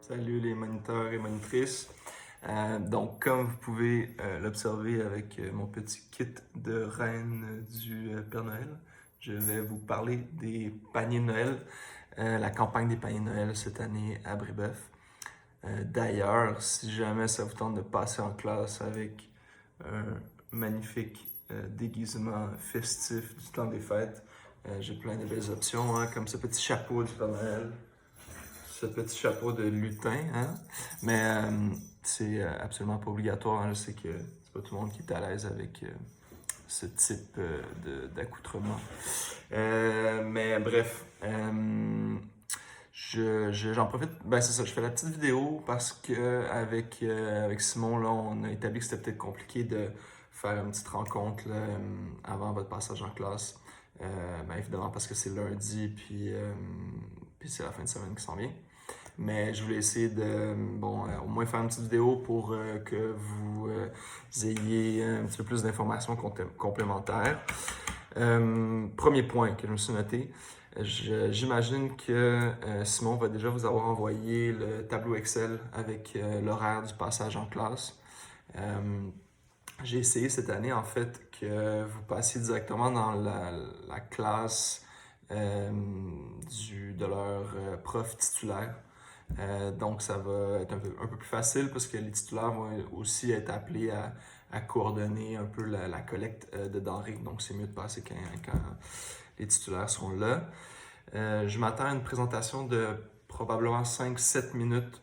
Salut les moniteurs et monitrices. Donc, comme vous pouvez l'observer avec mon petit kit de reine du Père Noël, je vais vous parler des paniers de Noël, la campagne des paniers de Noël cette année à Brébeuf. D'ailleurs, si jamais ça vous tente de passer en classe avec un magnifique déguisement festif du temps des fêtes, j'ai plein de belles options, hein, comme ce petit chapeau du Père Noël, ce petit chapeau de lutin, hein? Mais c'est absolument pas obligatoire, hein. Je sais que c'est pas tout le monde qui est à l'aise avec ce type d'accoutrement. Mais bref, j'en profite, ben c'est ça, je fais la petite vidéo parce que avec Simon, là, on a établi que c'était peut-être compliqué de faire une petite rencontre là, avant votre passage en classe. Ben évidemment parce que c'est lundi, puis c'est la fin de semaine qui s'en vient. Mais je voulais essayer de, bon, au moins faire une petite vidéo pour que vous ayez un petit peu plus d'informations complémentaires. Premier point que je me suis noté, j'imagine que Simon va déjà vous avoir envoyé le tableau Excel avec l'horaire du passage en classe. J'ai essayé cette année, en fait, que vous passiez directement dans la classe de leur prof titulaire. Donc, ça va être un peu plus facile parce que les titulaires vont aussi être appelés à coordonner un peu la collecte de denrées. Donc, c'est mieux de passer quand les titulaires seront là. Je m'attends à une présentation de probablement 5-7 minutes.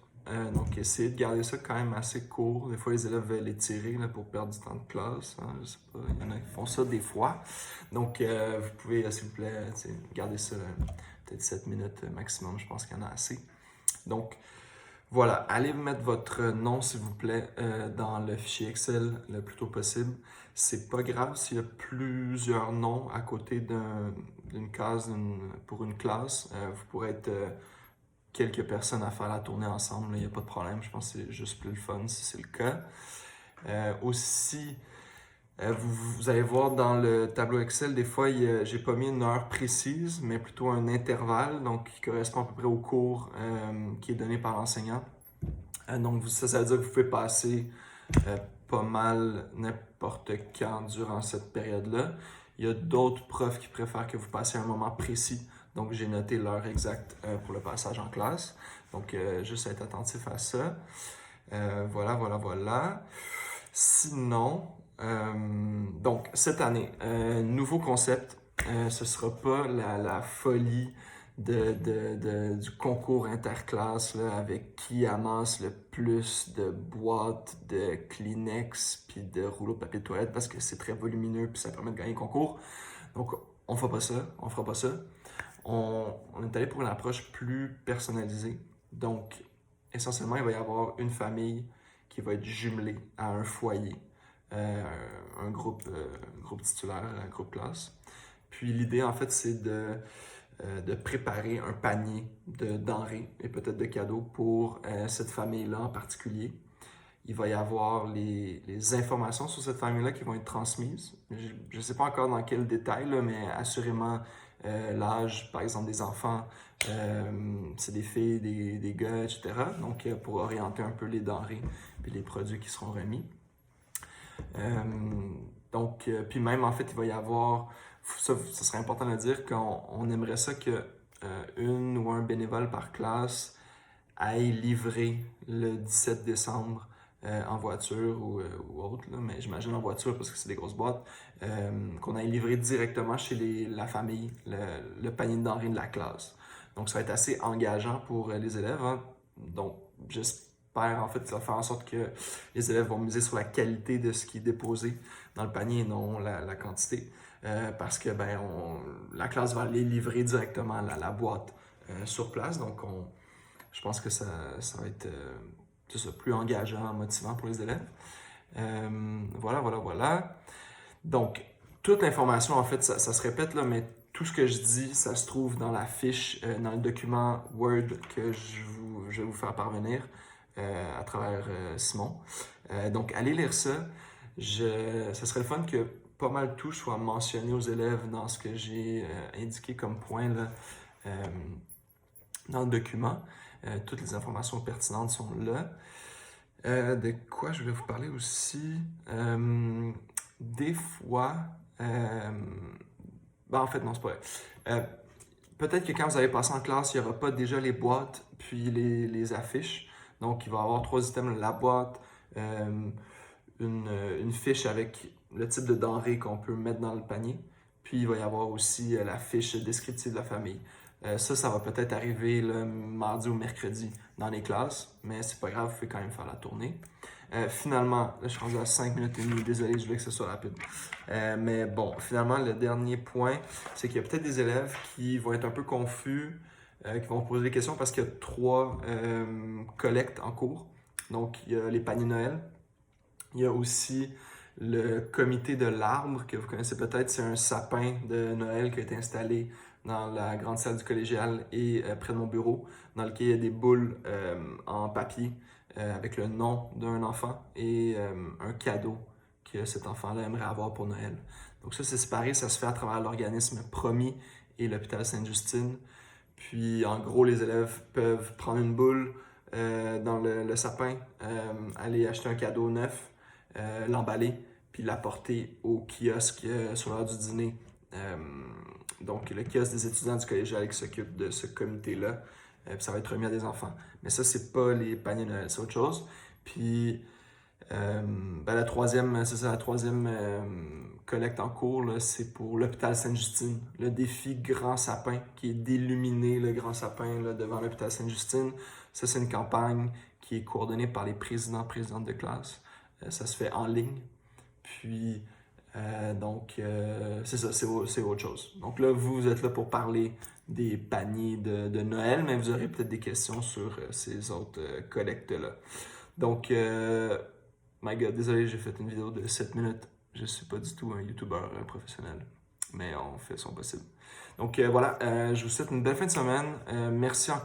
Donc, essayez de garder ça quand même assez court. Des fois, les élèves veulent l'étirer là, pour perdre du temps de classe, hein. Je sais pas, il y en a qui font ça des fois. Donc, vous pouvez, s'il vous plaît, garder ça peut-être 7 minutes maximum. Je pense qu'il y en a assez. Donc, voilà, allez mettre votre nom, s'il vous plaît, dans le fichier Excel le plus tôt possible. C'est pas grave s'il y a plusieurs noms à côté d'une case pour une classe. Vous pourrez être quelques personnes à faire la tournée ensemble, il n'y a pas de problème. Je pense que c'est juste plus le fun si c'est le cas. Aussi, vous allez voir dans le tableau Excel, des fois, j'ai pas mis une heure précise, mais plutôt un intervalle, donc qui correspond à peu près au cours qui est donné par l'enseignant. Donc, ça veut dire que vous pouvez passer pas mal n'importe quand durant cette période-là. Il y a d'autres profs qui préfèrent que vous passiez un moment précis. Donc, j'ai noté l'heure exacte pour le passage en classe. Donc, juste être attentif à ça. Voilà. Sinon, donc, cette année, nouveau concept. Ce ne sera pas la folie du concours interclasse là, avec qui amasse le plus de boîtes de Kleenex puis de rouleaux de papier de toilette parce que c'est très volumineux puis ça permet de gagner le concours. Donc, on fera pas ça. On est allé pour une approche plus personnalisée. Donc, essentiellement, il va y avoir une famille qui va être jumelée à un foyer, un groupe titulaire, un groupe classe. Puis l'idée, en fait, c'est de préparer un panier de denrées et peut-être de cadeaux pour cette famille-là en particulier. Il va y avoir les informations sur cette famille-là qui vont être transmises. Je ne sais pas encore dans quel détail, là, mais assurément l'âge, par exemple, des enfants, c'est des filles, des gars, etc. Donc, pour orienter un peu les denrées et les produits qui seront remis. Puis même, en fait, il va y avoir, ça serait important de dire qu'on aimerait ça que une ou un bénévole par classe aille livrer le 17 décembre en voiture ou autre, là, mais j'imagine en voiture parce que c'est des grosses boîtes, qu'on aille livrer directement chez la famille le panier de denrées de la classe. Donc ça va être assez engageant pour les élèves, hein. Donc j'espère en fait que ça va faire en sorte que les élèves vont miser sur la qualité de ce qui est déposé dans le panier et non la quantité. Parce que la classe va aller livrer directement la boîte sur place. Donc je pense que ça va être plus engageant, motivant pour les élèves. Voilà. Donc, toute l'information, en fait, ça se répète, là, mais tout ce que je dis, ça se trouve dans la fiche, dans le document Word que je vais vous faire parvenir à travers Simon. Donc, allez lire ça. Ça serait le fun que pas mal tout soit mentionné aux élèves dans ce que j'ai indiqué comme point là, dans le document. Toutes les informations pertinentes sont là. De quoi je voulais vous parler aussi? Des fois, en fait, non, c'est pas vrai. Peut-être que quand vous allez passer en classe, il n'y aura pas déjà les boîtes puis les affiches. Donc, il va y avoir 3 items, la boîte, une fiche avec le type de denrée qu'on peut mettre dans le panier. Puis, il va y avoir aussi la fiche descriptive de la famille. Ça va peut-être arriver le mardi ou mercredi dans les classes, mais c'est pas grave, vous pouvez quand même faire la tournée. Finalement, là, je suis rendu à 5 minutes et demie, désolé, je voulais que ce soit rapide. Mais bon, finalement, le dernier point, c'est qu'il y a peut-être des élèves qui vont être un peu confus, qui vont poser des questions parce qu'il y a 3 collectes en cours. Donc, il y a les paniers Noël. Il y a aussi le comité de l'arbre, que vous connaissez peut-être. C'est un sapin de Noël qui a été installé dans la grande salle du collégial et près de mon bureau, dans lequel il y a des boules en papier avec le nom d'un enfant et un cadeau que cet enfant-là aimerait avoir pour Noël. Donc ça, c'est séparé, ça se fait à travers l'organisme Promis et l'hôpital Sainte-Justine. Puis en gros, les élèves peuvent prendre une boule dans le sapin, aller acheter un cadeau neuf, l'emballer, puis l'apporter au kiosque sur l'heure du dîner. Donc le kiosque des étudiants du collégial qui s'occupe de ce comité-là. Puis ça va être remis à des enfants. Mais ça, c'est pas les paniers Noël, c'est autre chose. Puis la troisième, c'est ça, la troisième collecte en cours, là, c'est pour l'hôpital Sainte-Justine. Le défi Grand Sapin, qui est d'illuminer le Grand Sapin là, devant l'hôpital Sainte-Justine. Ça, c'est une campagne qui est coordonnée par les présidentes de classe. Ça se fait en ligne. Puis, c'est ça, c'est autre chose. Donc là, vous êtes là pour parler des paniers de Noël, mais vous aurez peut-être des questions sur ces autres collectes-là. Donc, my God, désolé, j'ai fait une vidéo de 7 minutes. Je suis pas du tout un YouTuber professionnel, mais on fait son possible. Donc voilà, je vous souhaite une belle fin de semaine. Merci encore.